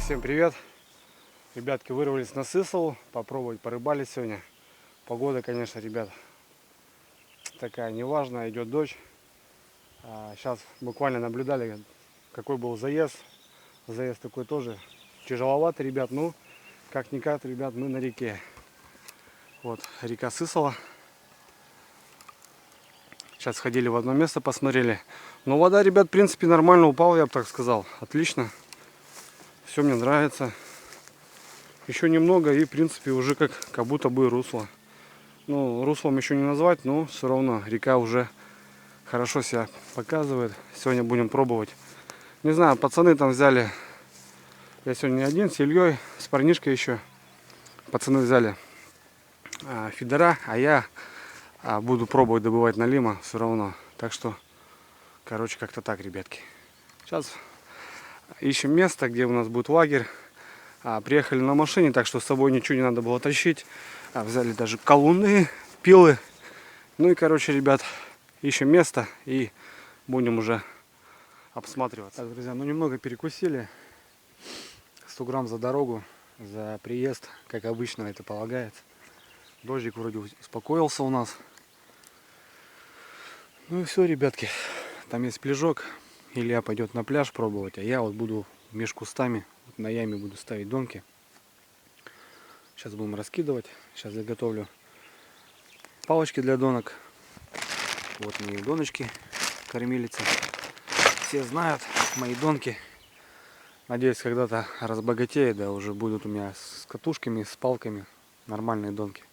Всем привет! Ребятки, вырвались на Сысолу, попробовать порыбалить сегодня. Погода, конечно, ребят, такая неважная, идет дождь. Сейчас буквально наблюдали, какой был заезд. Заезд такой тоже тяжеловатый, ребят. Ну, как-никак, ребят, мы на реке. Вот река Сысола. Сейчас сходили в одно место, посмотрели. Но вода, ребят, в принципе, нормально упала, я бы так сказал. Отлично. Все мне нравится. Еще немного и, в принципе, уже как будто бы русло. Ну, руслом еще не назвать, но все равно река уже хорошо себя показывает. Сегодня будем пробовать. Не знаю, пацаны там взяли. Я сегодня не один, с Ильей, с парнишкой еще. Пацаны взяли фидера, а я буду пробовать добывать налима все равно. Так что, короче, как-то так, ребятки. Сейчас ищем место, где у нас будет лагерь. Приехали на машине, так что с собой ничего не надо было тащить. Взяли даже колуны, пилы. Ну и, короче, ребят, ищем место и будем уже обсматриваться. Так, друзья, ну немного перекусили. 100 грамм за дорогу, за приезд, как обычно это полагается. Дождик вроде успокоился у нас. Ну и все, ребятки. Там есть пляжок. Илья пойдет на пляж пробовать, а я вот буду меж кустами, вот на яме буду ставить донки. Сейчас будем раскидывать. Сейчас заготовлю палочки для донок. Вот мои доночки, кормилицы. Все знают мои донки. Надеюсь, когда-то разбогатеют, да, уже будут у меня с катушками, с палками нормальные донки.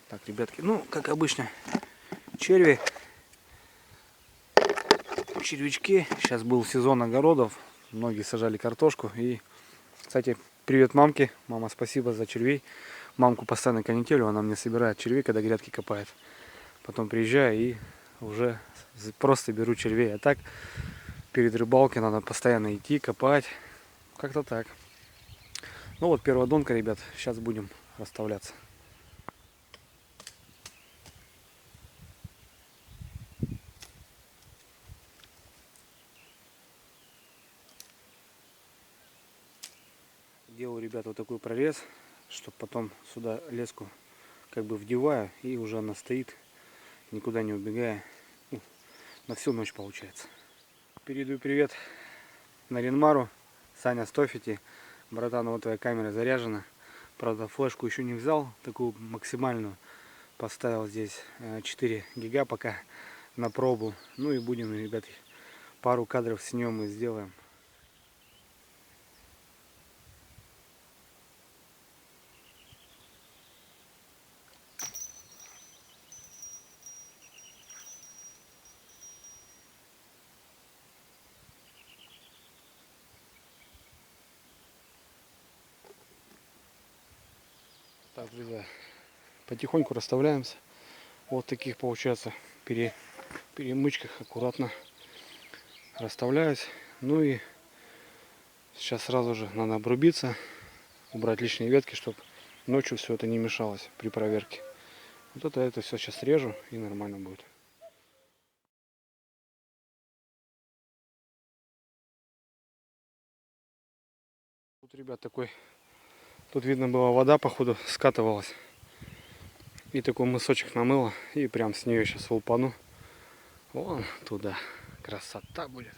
Так, ребятки, ну, как обычно, черви, червячки. Сейчас был сезон огородов, многие сажали картошку. И, кстати, привет мамке. Мама, спасибо за червей. Мамку постоянно канителью, она мне собирает червей, когда грядки копает. Потом приезжаю и уже просто беру червей. А так, перед рыбалкой надо постоянно идти, копать. Как-то так. Ну вот первая донка, ребят. Сейчас будем расставляться. Делаю, ребят, вот такой прорез, чтобы потом сюда леску как бы вдеваю, и уже она стоит, никуда не убегая. Ну, на всю ночь получается. Передаю привет Наринмару. Саня, Стофити. Братан, вот твоя камера заряжена. Правда, флешку еще не взял, такую максимальную. Поставил здесь 4 гига пока на пробу. Ну и будем, ребят, пару кадров с ним мы сделаем. Так, друзья, потихоньку расставляемся. Вот таких получается перемычках аккуратно расставляюсь. Ну и сейчас сразу же надо обрубиться, убрать лишние ветки, чтобы ночью все это не мешалось при проверке. Вот это все сейчас режу и нормально будет. Тут, ребят, тут видно было, вода походу скатывалась. И такой мысочек намыло, и прям с нее сейчас упану. Вон туда. Красота будет.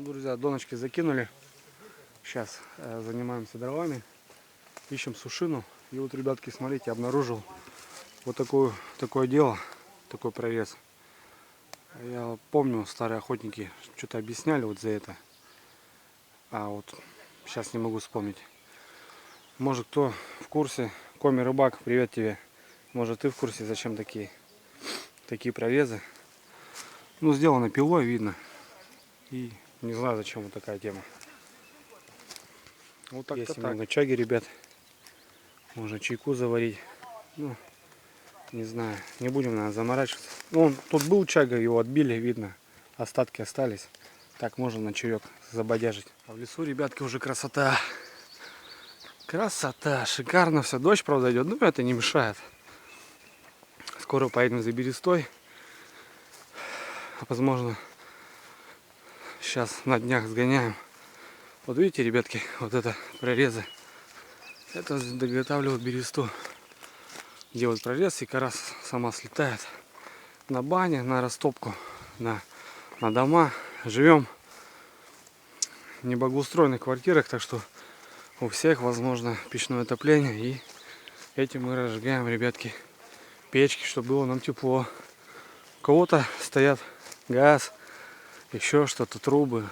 Ну, друзья, доночки закинули. Сейчас занимаемся дровами. Ищем сушину. И вот, ребятки, смотрите, обнаружил вот такое дело, такой прорез. Я помню, старые охотники что-то объясняли вот за это. А вот сейчас не могу вспомнить. Может, кто в курсе? Коми Рыбак, привет тебе. Может, ты в курсе, зачем такие прорезы? Ну, сделано пилой, видно. И не знаю, зачем вот такая тема. Вот так. Есть немного чаги, ребят. Можно чайку заварить. Ну, не знаю. Не будем, наверное, заморачиваться. Ну, тут был чага, его отбили, видно. Остатки остались. Так можно на чаек забодяжить. А в лесу, ребятки, уже красота. Красота. Шикарно все. Дождь, правда, идет. Но это не мешает. Скоро поедем за берестой. Возможно, сейчас на днях сгоняем. Вот видите, ребятки, вот это прорезы. Это доготавливают бересту. Делают прорез, и кора сама слетает на бане, на растопку, на дома. Живем в неблагоустроенных квартирах, так что у всех возможно печное отопление. И этим мы разжигаем, ребятки, печки, чтобы было нам тепло. У кого-то стоят газ, еще что-то, трубы.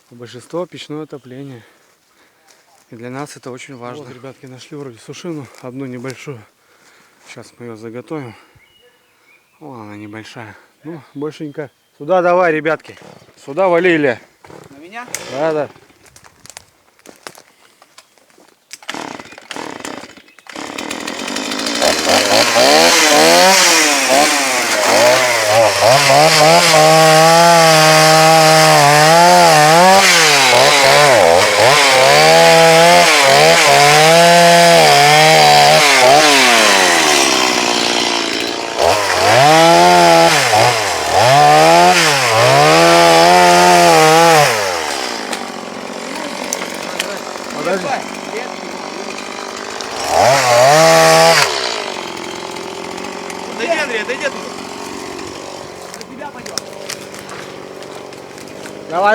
Большинство печное отопление. И для нас это очень важно. Вот, ребятки, нашли вроде сушину, одну небольшую. Сейчас мы ее заготовим. О, она небольшая. Ну, большенько. Сюда давай, ребятки. Сюда валили. На меня? Да.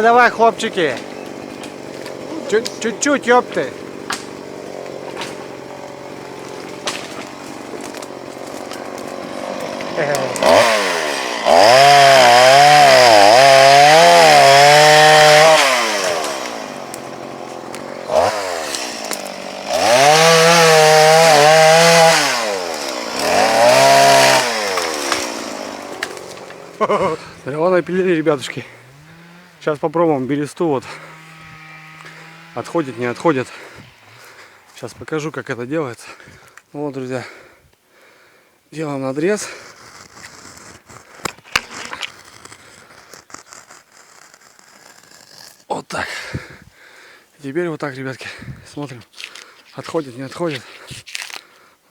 Давай, хлопчики. Чуть-чуть, ёпты. Дрова напилили, ребятушки. Сейчас попробуем бересту. Вот отходит, не отходит. Сейчас покажу, как это делается. Вот, друзья, делаем надрез. Вот так. Теперь вот так, ребятки, смотрим, отходит, не отходит.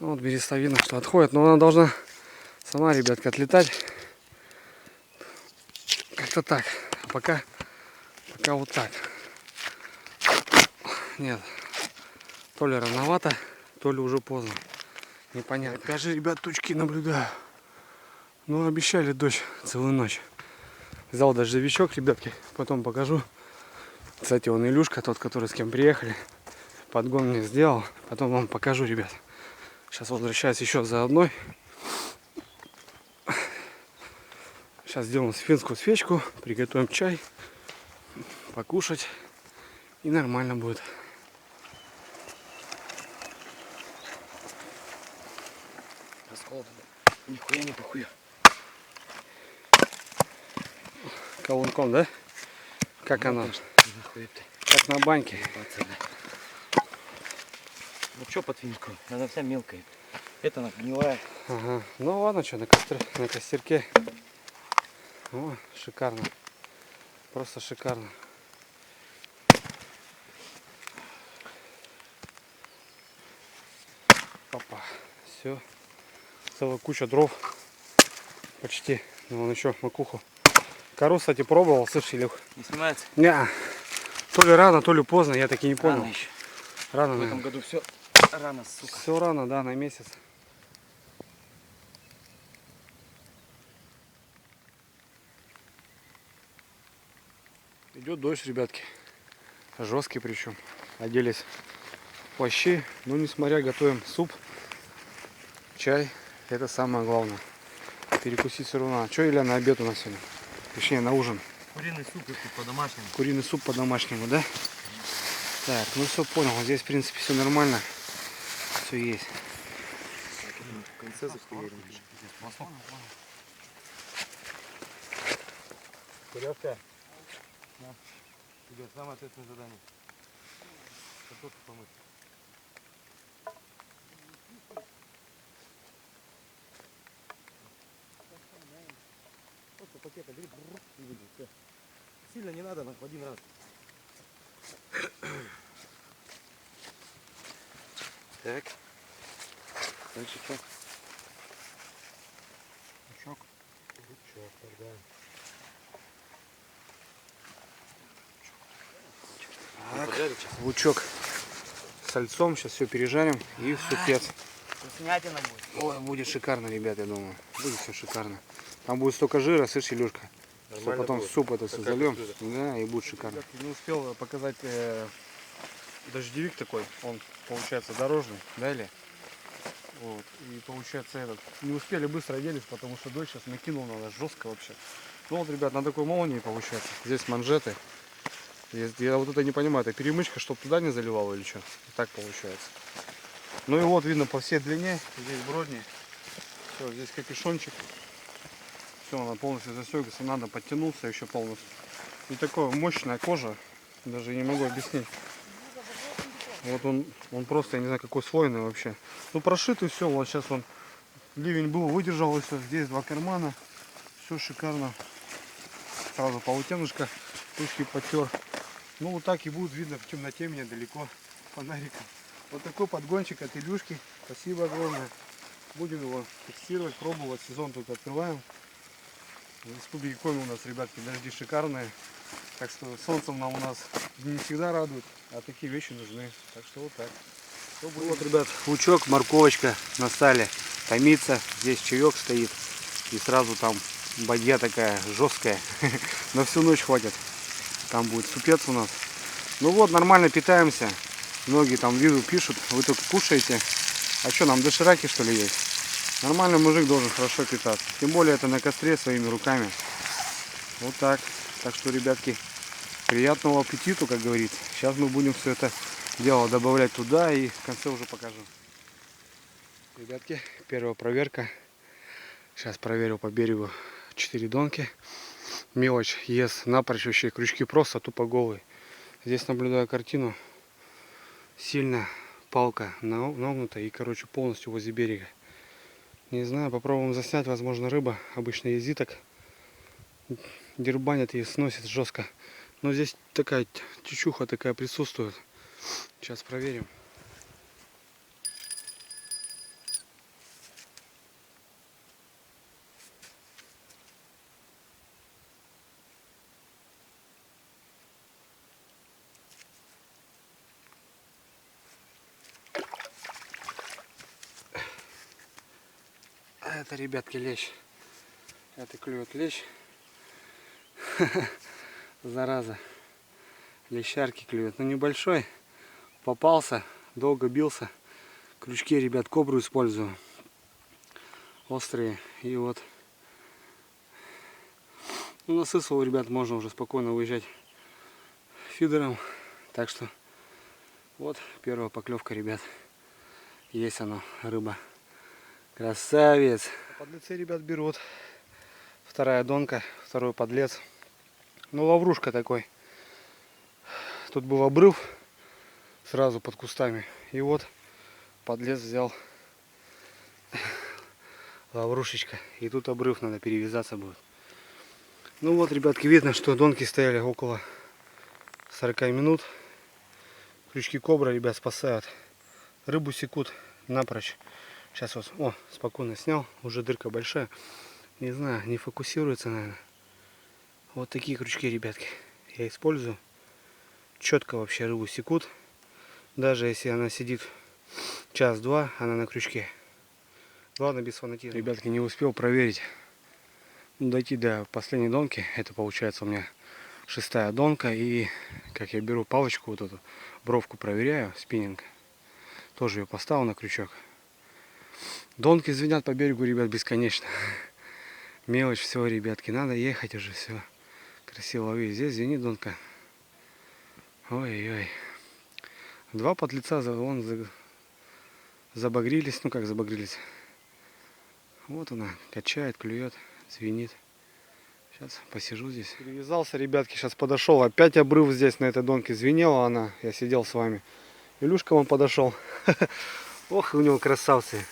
Вот береста видно, что отходит, но она должна сама, ребятки, отлетать. Как-то так. А пока вот так. Нет, то ли рановато, то ли уже поздно. Непонятно. Опять же, ребят, тучки наблюдаю. Ну, обещали дождь целую ночь. Взял дождевичок, ребятки, потом покажу. Кстати, вон Илюшка, тот, который с кем приехали, подгон мне сделал. Потом вам покажу, ребят. Сейчас возвращаюсь еще за одной. Сейчас сделаем финскую свечку, приготовим чай, покушать, и нормально будет. Расколото. Нихуя не похуя. Колунком, да? Как Ну, она? конечно, Как на баньке. Ну что под финишку? Она вся мелкая. Это она гнилая. Ага. Ну ладно, что, на костерке. О, шикарно. Просто шикарно. Опа. Все. Целая куча дров. Почти. Ну, вон еще макуху. Кору, кстати, пробовал, слышь, Илюх? Не снимается? Не. То ли рано, то ли поздно, я таки не понял. Рано еще. Рано, В этом наверное. году все рано, сука. Все рано, да, на месяц. Идет дождь, ребятки. Жесткий причем. Оделись в плащи. Но несмотря, готовим суп, чай. Это самое главное. Перекусить все равно. А что, Илья, на обед у нас сегодня? Точнее, на ужин. Куриный суп по-домашнему. Куриный суп по-домашнему, да? Так, ну все, понял. Здесь, в принципе, все нормально. Все есть. В конце захуярим. Куревка. Тебе самое ответственное задание. Картошку помыть. Просто пакета бери, и выйди. Все. Сильно не надо, в один раз. Так. Дальше что? Лучок. Лучок, тогда. Так. Лучок с сальцом. Сейчас все пережарим и в супец. Вкуснятина будет. Ой, будет шикарно, ребят, я думаю. Будет все шикарно. Там будет столько жира, слышь, Илюшка. Что потом в суп это все зальем. Да, и будет шикарно. Не успел показать дождевик такой. Он получается дорожный, да, или? Вот. И получается этот. Не успели, быстро оделись, потому что дождь сейчас накинул на нас жестко вообще. Ну вот, ребят, на такой молнии получается. Здесь манжеты. Я вот это не понимаю, это перемычка, чтобы туда не заливало или что? И так получается. Ну и вот видно по всей длине. Здесь бродни. Все, здесь капюшончик. Все, она полностью застегивается. Надо подтянуться еще полностью. И такая мощная кожа. Даже не могу объяснить. Вот он просто, я не знаю, какой слойный вообще. Ну прошитый все. Вот сейчас он ливень был, выдержал и все. Здесь два кармана. Все шикарно. Сразу полотенышко. Ручки потер. Ну вот так и будет видно в темноте меня далеко фонариком. Вот такой подгончик от Илюшки. Спасибо огромное. Будем его тестировать, пробовать. Сезон только открываем. В республике Коми у нас, ребятки, дожди шикарные. Так что солнцем нам у нас не всегда радует, а такие вещи нужны. Так что вот так. Вот, ребят, лучок, морковочка на сале томится. Здесь чаек стоит. И сразу там бадья такая жесткая. На всю ночь хватит. Там будет супец у нас. Ну вот, нормально питаемся. Многие там виду пишут, вы только кушаете. А что, нам дошираки что ли есть? Нормальный мужик должен хорошо питаться. Тем более это на костре своими руками. Вот так. Так что, ребятки, приятного аппетиту, как говорится. Сейчас мы будем все это дело добавлять туда и в конце уже покажу. Ребятки, первая проверка. Сейчас проверил по берегу 4 донки. Мелочь ест напрочь, вообще крючки просто тупо голые. Здесь наблюдаю картину. Сильно палка нагнута и, короче, полностью возле берега. Не знаю, попробуем заснять. Возможно, рыба обычно ездит так. Дербанит и сносит жестко. Но здесь такая чучуха такая присутствует. Сейчас проверим. Это, ребятки, лещ. Это клюет лещ. Зараза. Лещарки клюют. Ну, небольшой. Попался. Долго бился. Крючки, ребят, кобру использую. Острые. И вот. Ну, на Сысову, ребят, можно уже спокойно уезжать фидером. Так что вот первая поклевка, ребят. Есть оно, рыба. Красавец. Подлецы, ребят, берут. Вторая донка, второй подлец. Ну, лаврушка такой. Тут был обрыв сразу под кустами. И вот подлец взял лаврушечка. И тут обрыв, надо перевязаться будет. Ну вот, ребятки, видно, что донки стояли около 40 минут. Крючки кобра, ребят, спасают. Рыбу секут напрочь. Сейчас вот, о, спокойно снял. Уже дырка большая. Не знаю, не фокусируется, наверное. Вот такие крючки, ребятки, я использую. Четко вообще рыбу секут. Даже если она сидит час-два, она на крючке. Главное, без фанатизма. Ребятки, не успел проверить. Ну, дойти до последней донки. Это получается у меня 6-я донка. И как я беру палочку, вот эту бровку проверяю, спиннинг. Тоже ее поставил на крючок. Донки звенят по берегу, ребят, бесконечно. Мелочь, все, ребятки, надо ехать уже, все. Красиво ловить. Здесь звенит донка. Ой-ой. Два подлеца забагрились. Ну как забагрились. Вот она, качает, клюет, звенит. Сейчас посижу здесь. Привязался, ребятки, сейчас подошел. Опять обрыв здесь на этой донке. Звенела она, я сидел с вами. Илюшка вон подошел. Ох, у него красавцы.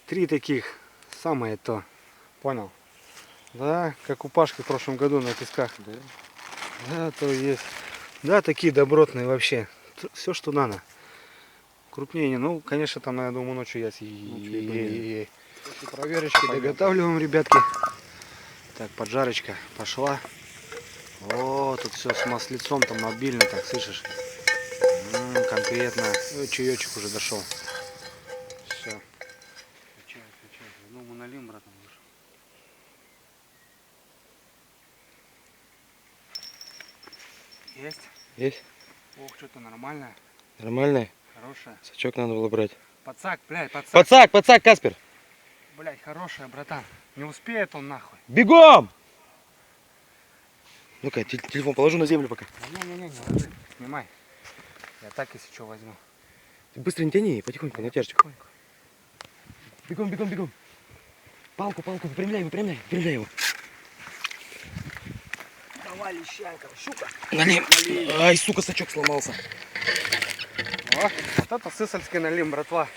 3 таких. Самое то. Понял? Да, как у Пашки в прошлом году на песках. Да, то есть. Да, такие добротные вообще. Все, что надо. Крупнее не. Ну, конечно, там, я думаю, ночью я после проверочки доготавливаем, ребятки. Так, поджарочка пошла. О, тут все с маслицом там обильно, так, слышишь? Конкретно. Чаечек уже дошел. Все. Качает. Ну, мы налим, братан, лучше. Есть? Есть? Ох, что-то нормальное. Нормальный? Хорошее. Сачок надо было брать. Пацак, блядь, пацак. Пацак, Каспер! Блядь, хорошая, братан. Не успеет он нахуй. Бегом! Ну-ка, телефон положу на землю пока. Не ложи. Снимай. Я так, если что, возьму. Ты быстро не тяни, потихоньку, натяжечку. Бегом. Палку, выпрямляй его. Давай, лещайка, щука. Налим. Ай, сука, сачок сломался. О, вот это сысольский налим, братва.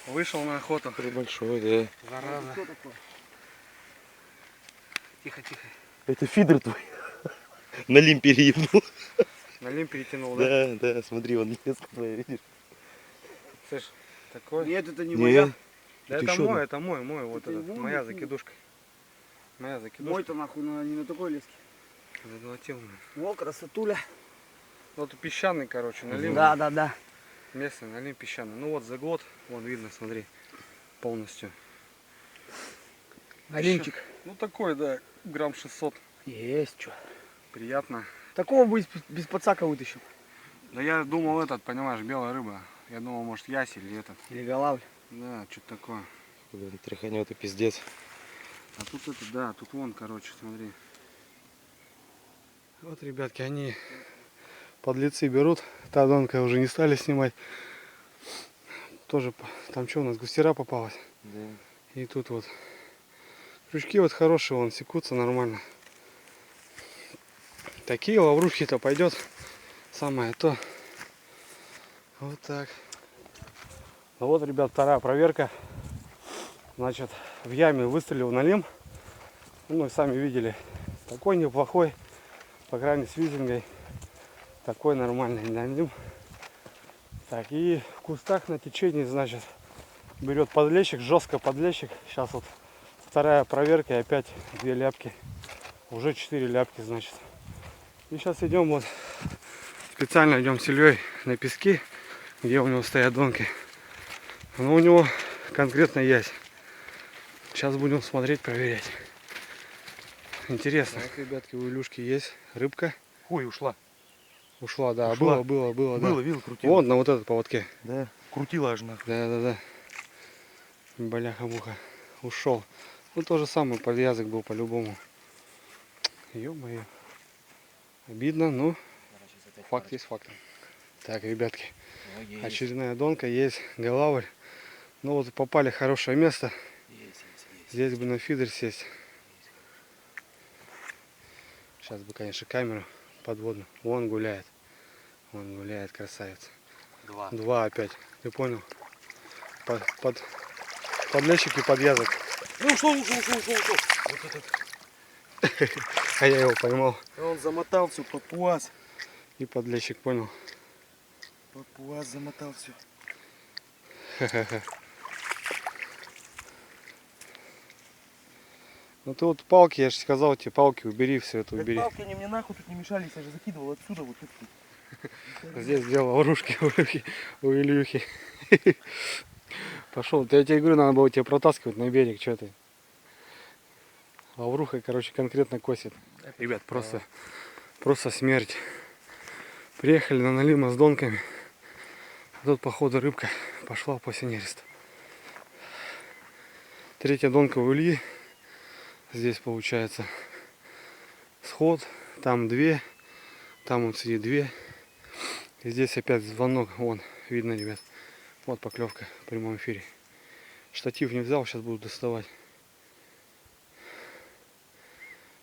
Вышел на охоту. Большой, да. Зараза. Что такое? Тихо. Это фидер твой. Налим переебнул. Налим перетянул, да? Да, смотри, он леска твоя, видишь? Слышь, такой? Нет, это не Не. моя. Да это это еще мой, одна. это мой, вот Это этот, его, моя нахуй. закидушка. Моя закидушка. Мой-то нахуй не на такой леске. Золотилная. О, красотуля. Вот песчаный, короче, налим. Да. Местный налим песчаный. Ну вот заглот, вон видно, смотри, полностью. Налимчик. Ну такой, да, грамм 600. Есть что. Приятно. Такого бы без пацака вытащил. Да я думал этот, понимаешь, белая рыба. Я думал, может, ясь или этот. Или голавль. Да, что-то такое. Блин, тряханет и пиздец. А тут это, да, тут вон, короче, смотри. Вот, ребятки, они подлецы берут. Та донка уже не стали снимать. Тоже, там что у нас, густера попалась. Да. И тут вот. Крючки вот хорошие, вон, секутся нормально. Такие лаврушки-то пойдет. Самое то. Вот так. Ну вот, ребят, вторая проверка. Значит, в яме выстрелил налим. Ну, сами видели. Такой неплохой. По крайней с визингой. Такой нормальный налим. Так, и в кустах на течении, значит, берет подлещик, жестко подлещик. Сейчас вот вторая проверка, и опять 2 ляпки. Уже 4 ляпки, значит. И сейчас идем вот, специально идем с Ильей на пески, где у него стоят донки. Но у него конкретно ясь. Сейчас будем смотреть, проверять. Интересно. Так, ребятки, у Илюшки есть рыбка. Ой, ушла. Ушла, да. Ушла. Было, да. Видел, крутила. Вон на вот этот поводке. Да, крутила аж нахуй. Да. Бляха-муха. Ушел. Ну, то же самое, подвязок был по-любому. Ё-моё. Обидно, но факт есть факт. Так, ребятки, очередная донка, есть голавль. Ну вот попали в хорошее место. Здесь бы на фидер сесть. Сейчас бы, конечно, камеру подводную. Вон гуляет, красавец. 2 опять. Ты понял? Подлещик и подвязок. Ну, ушел. Вот этот. А я его поймал. Он замотал все, папуас. И подлещик, понял. Папуас замотал все. Ха-ха-ха. Ну ты вот палки, я же сказал тебе, палки убери, все это убери. Палки они мне нахуй тут не мешались, я же закидывал отсюда вот тут. Здесь делал оружки у Ильюхи. Пошел. Я тебе говорю, надо было тебя протаскивать на берег, что ты. Лавруха, короче, конкретно косит. Ребят, просто Просто смерть. Приехали на налима с донками. А тут походу рыбка пошла после нереста. Третья донка у Ильи. Здесь получается сход. Там две. Там вот сидит две. И здесь опять звонок. Вон, видно, ребят. Вот поклевка в прямом эфире. Штатив не взял, сейчас буду доставать.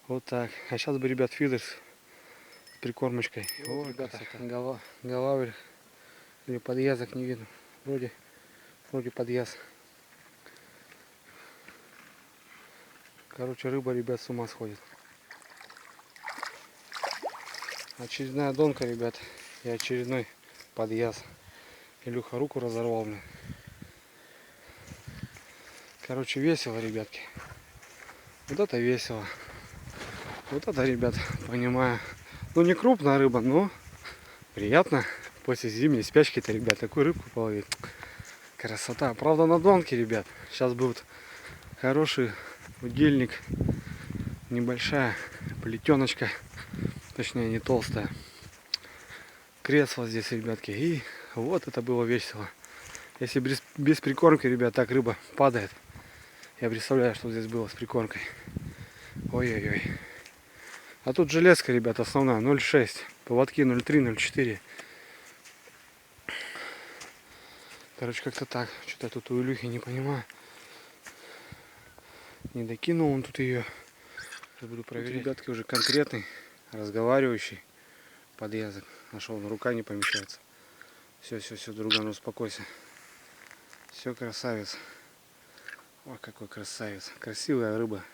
Вот так. А сейчас бы, ребят, фидер с прикормочкой. Вот, ребята, голавль или подъязок не видно. Вроде подъяз. Короче, рыба, ребят, с ума сходит. Очередная донка, ребят, и очередной подъяз. Илюха руку разорвал, блин. Короче, весело, ребятки. Вот это весело. Вот это, ребят, понимаю. Ну, не крупная рыба, но приятно после зимней спячки-то, ребят, такую рыбку половить. Красота. Правда, на донке, ребят. Сейчас будет хороший удильник. Небольшая плетеночка. Точнее, не толстая. Кресло здесь, ребятки. И вот это было весело. Если без прикормки, ребят, так рыба падает. Я представляю, что здесь было с прикормкой. Ой-ой-ой. А тут железка, ребят, основная 0,6. Поводки 0,3, 0,4. Короче, как-то так. Что-то я тут у Илюхи не понимаю. Не докинул он тут ее. Сейчас буду проверять. Тут, ребятки, уже конкретный, разговаривающий подъязок. Нашел, рука не помещается. Все, друган, успокойся. Все, красавец. Ой, какой красавец. Красивая рыба.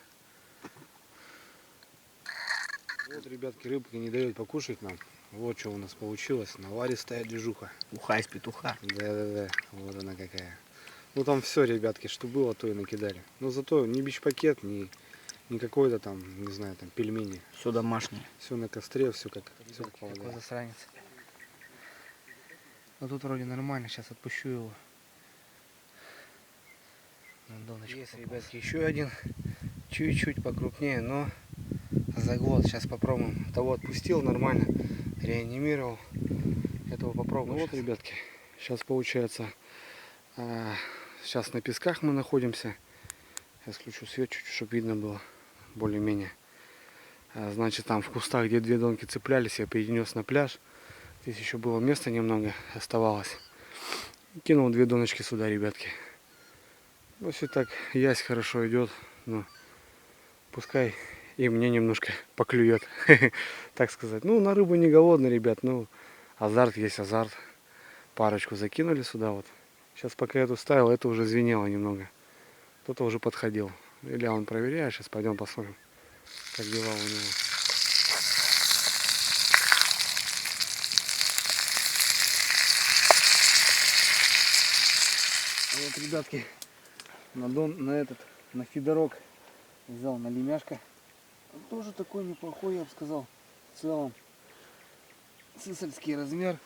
Вот, ребятки, рыбка не дает покушать нам. Вот что у нас получилось. Наваристая движуха. Уха из петуха. Да. Вот она какая. Ну там все, ребятки, что было, то и накидали. Но зато ни бич-пакет, ни какой-то там, не знаю, там пельмени. Все домашнее. Все на костре, все как Какой полагается. засранец. Ну тут вроде нормально, сейчас отпущу его. Есть, ребятки, еще один. Чуть-чуть покрупнее, но заглот. Сейчас попробуем. Того отпустил нормально. Реанимировал. Этого попробуем. Ну вот, ребятки, сейчас получается. Сейчас на песках мы находимся. Сейчас включу свет чуть-чуть, чтобы видно было. Более-менее. Значит, там в кустах, где две донки цеплялись, я перенес на пляж. Здесь еще было места немного оставалось. Кинул две доночки сюда, ребятки. Ну, все так, ясь хорошо идет. Но пускай и мне немножко поклюет, так сказать. Ну, на рыбу не голодный, ребят. Ну, азарт есть азарт. Парочку закинули сюда вот. Сейчас пока я эту ставил, это уже звенело немного. Кто-то уже подходил. Или он проверяет. Сейчас пойдем посмотрим, как дела у него. Вот, ребятки, на фидерок взял на лемяшка. Он тоже такой неплохой, я бы сказал. В целом, сысольский размер.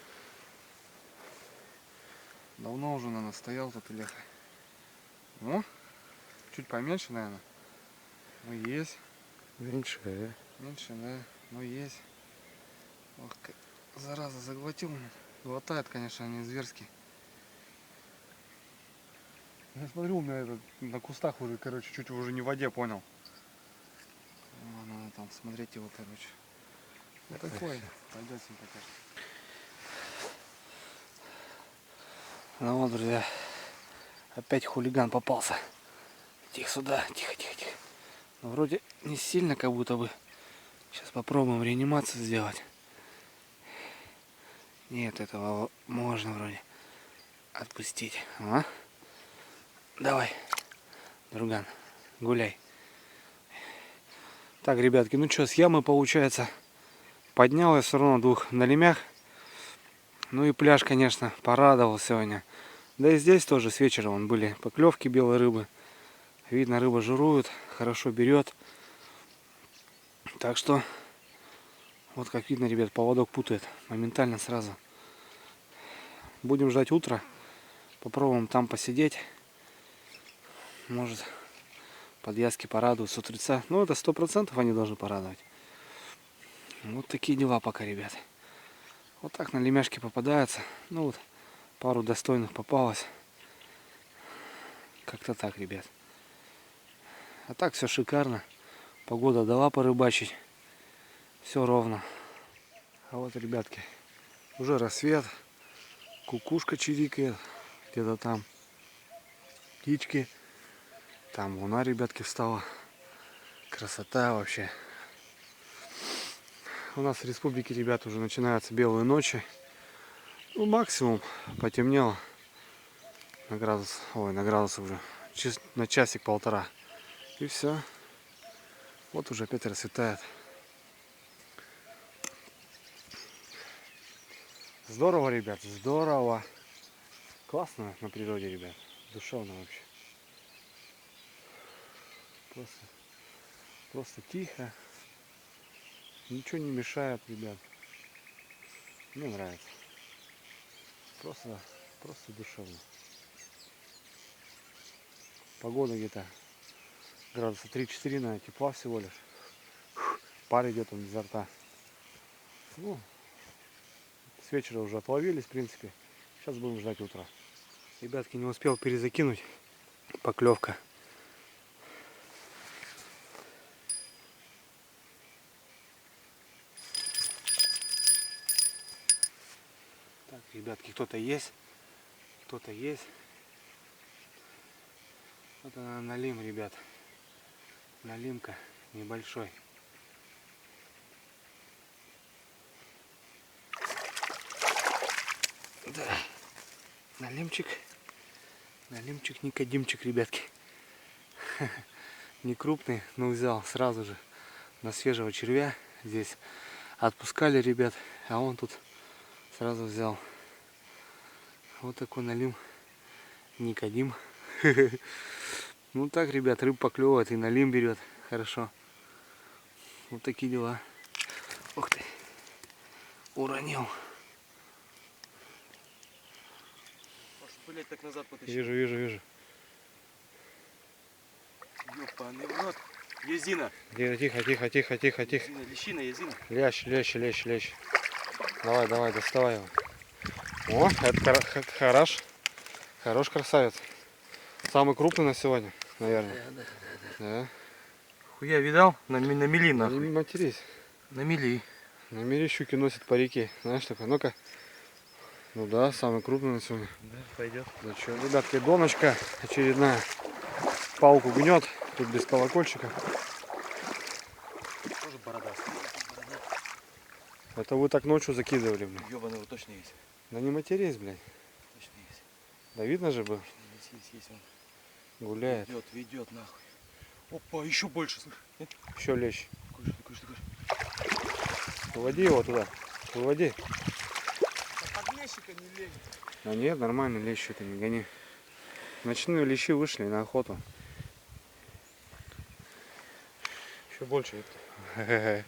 Давно уже, наверное, стоял тут Леха. Ну, чуть поменьше, наверное. Ну, есть. Меньше, да? Меньше, да. Ну, есть. Ох, зараза, заглотил. Глотает, конечно, не зверски. Я смотрю, у меня на кустах уже, короче, чуть уже не в воде, понял. Надо там смотреть его, короче. Вот такой. Пойдет им покажет. Ну вот, друзья, опять хулиган попался. Тихо сюда, тихо. Но вроде не сильно, как будто бы. Сейчас попробуем реанимацию сделать. Нет, этого можно вроде отпустить. А? Давай, друган, гуляй. Так, ребятки, ну что, с ямы получается поднял я все равно двух на лемях. Ну и пляж, конечно, порадовал сегодня. Да и здесь тоже с вечера вон были поклевки белой рыбы. Видно, рыба жирует, хорошо берет. Так что, вот как видно, ребят, поводок путает моментально сразу. Будем ждать утра. Попробуем там посидеть. Может, подвязки порадуют с утреца. Ну, это 100% они должны порадовать. Вот такие дела пока, ребят. Вот так на лемешки попадаются. Ну вот, пару достойных попалось. Как-то так, ребят. А так все шикарно. Погода дала порыбачить. Все ровно. А вот, ребятки, уже рассвет. Кукушка чирикает. Где-то там. Птички. Там луна, ребятки, встала. Красота вообще. У нас в республике, ребят, уже начинаются белые ночи. Ну, максимум потемнело. На градус. Ой, на градус уже. На часик-полтора. И все. Вот уже опять расцветает. Здорово, ребят, здорово. Классно на природе, ребят. Душевно вообще. Просто тихо. Ничего не мешает, ребят. Мне нравится. Просто душевно. Погода где-то градуса 3-4, наверное, тепла всего лишь. Пар идет он изо рта. Ну, с вечера уже отловились, в принципе. Сейчас будем ждать утра. Ребятки, не успел перезакинуть. Поклевка. Так, ребятки, кто-то есть. Кто-то есть. Вот она налим, ребят. Налимка небольшой. Да. Налимчик. Налимчик, Никодимчик, ребятки. Не крупный, но взял сразу же на свежего червя. Здесь отпускали, ребят, а он тут сразу взял. Вот такой налим. Никодим. Ну так, ребят, рыб поклевывает и налим берет. Хорошо. Вот такие дела. Ух ты. Уронил. Блять, так назад потащил. Вижу. Ёпаный в рот. Езина. Тихо. Езина, лещина, езина. Лещ. Давай, доставай его. О, это хорош красавец. Самый крупный на сегодня, наверное. Да. Хуя видал? На мели нахуй. Не матерись. На мели. На мире щуки носят по реке. Знаешь такое? Ну-ка. Ну да, самый крупный на сегодня. Да, пойдет. Ну что, ребятки, доночка очередная. Палку гнет. Тут без колокольчика. Тоже бородастый. Это вы так ночью закидывали, блин. Ёбаный вот точно есть. Да не матерись, блядь. Точно есть. Да видно же был. Есть он. Гуляет. Ведет нахуй. Опа, еще больше, слышь. Еще лещ. Такой же. Выводи его туда. Выводи. Под лещика не лезь. А нет, нормально, лещ это не гони. Ночные лещи вышли на охоту. Еще больше. Как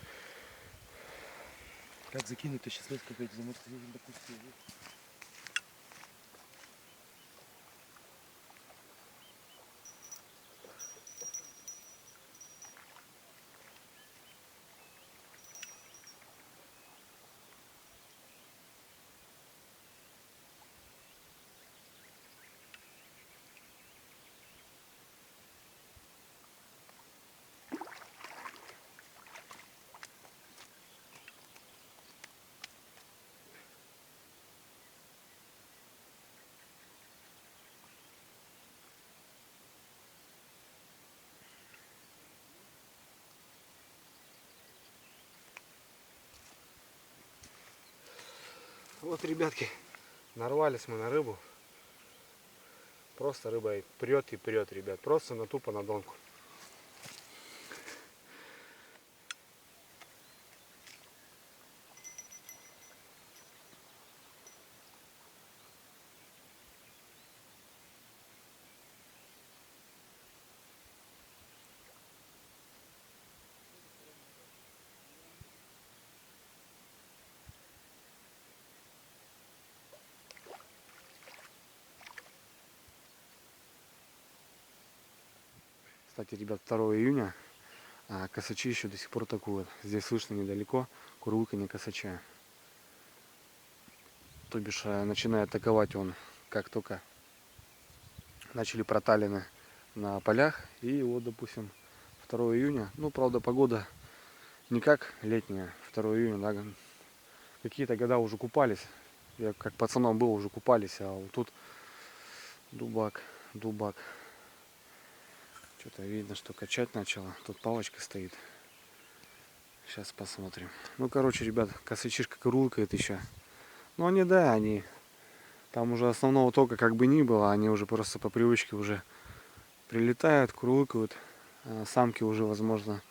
закинуть-то сейчас лезть какой-то замерзли, допустим. Вот, ребятки, нарвались мы на рыбу. Просто рыба прет и прет, ребят. Просто тупо на донку. Кстати, ребят, 2 июня А косачи еще до сих пор атакуют. Здесь слышно недалеко курлыканье косача. То бишь начинает атаковать он, как только начали проталины на полях. И вот, допустим, 2 июня, ну, правда, погода не как летняя, 2 июня, да, какие-то года уже купались. Я как пацаном был, уже купались, а вот тут дубак. Что-то видно, что качать начало. Тут палочка стоит. Сейчас посмотрим. Ну, короче, ребят, косачишка курлыкает еще. Ну, они, да, они... Там уже основного тока как бы не было. Они уже просто по привычке уже прилетают, курлыкают. А самки уже, возможно,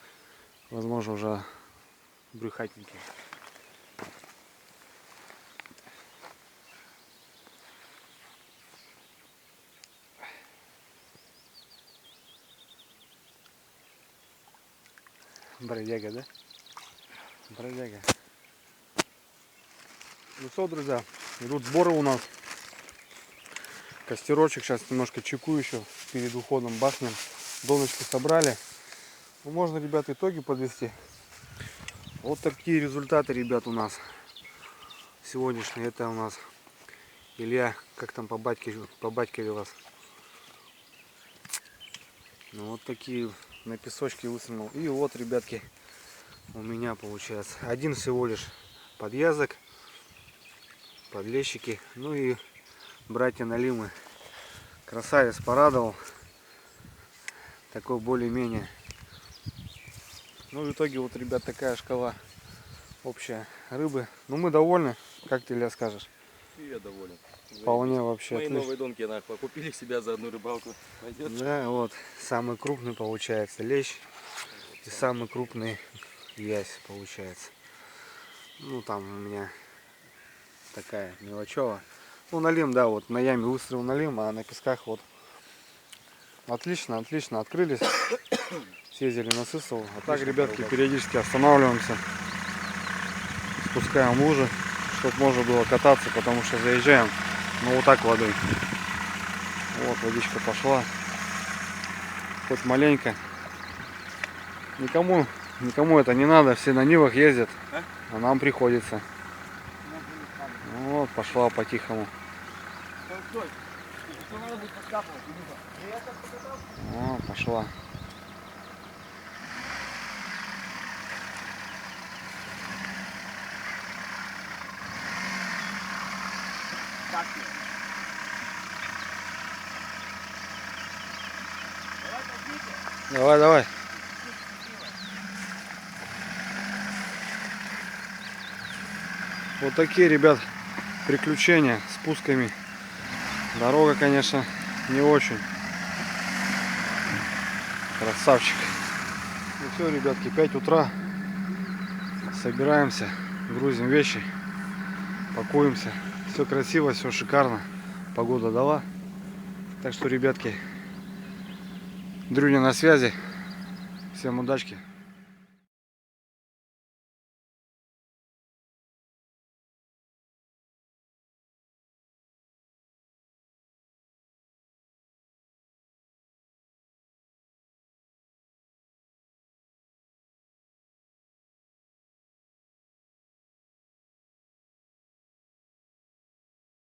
уже брюхатники. Бродяга, да? Бродяга. Ну что, друзья, идут сборы у нас. Костерочек, сейчас немножко чеку еще перед уходом бахнем. Доночку собрали. Ну, можно, ребят, итоги подвести. Вот такие результаты, ребят, у нас сегодняшние. Это у нас Илья, как там по батькове вас. Ну, вот такие на песочке высунул. И вот, ребятки, у меня получается один всего лишь подъязок, подлещики. Ну и братья налимы. Красавец порадовал. Такой более-менее. Ну, в итоге, вот, ребят, такая шкала общая рыбы. Ну, мы довольны. Как ты, Илья, скажешь? И я доволен. Вполне вообще Мои отлично. новые донки нахуй купили себя за одну рыбалку. Пойдет. Да, вот. Самый крупный получается лещ. И самый крупный ясь получается. Ну, там у меня такая мелочева. Ну, налим, да, вот на яме выстрел налим, а на песках вот. Отлично, открылись. Съездили на Сысово. А так, ребятки, периодически останавливаемся. Спускаем лужи, чтобы можно было кататься, потому что заезжаем, ну, вот так водой. Вот, водичка пошла. Хоть маленько. Никому это не надо, все на Нивах ездят, а нам приходится. Вот, пошла по-тихому. О, пошла. Давай. Вот такие, ребят, приключения с спусками. Дорога, конечно, не очень. Красавчик. Ну все, ребятки, 5 утра. Собираемся, грузим вещи, пакуемся. Все красиво, все шикарно. Погода дала. Так что, ребятки, Дрюня на связи. Всем удачки.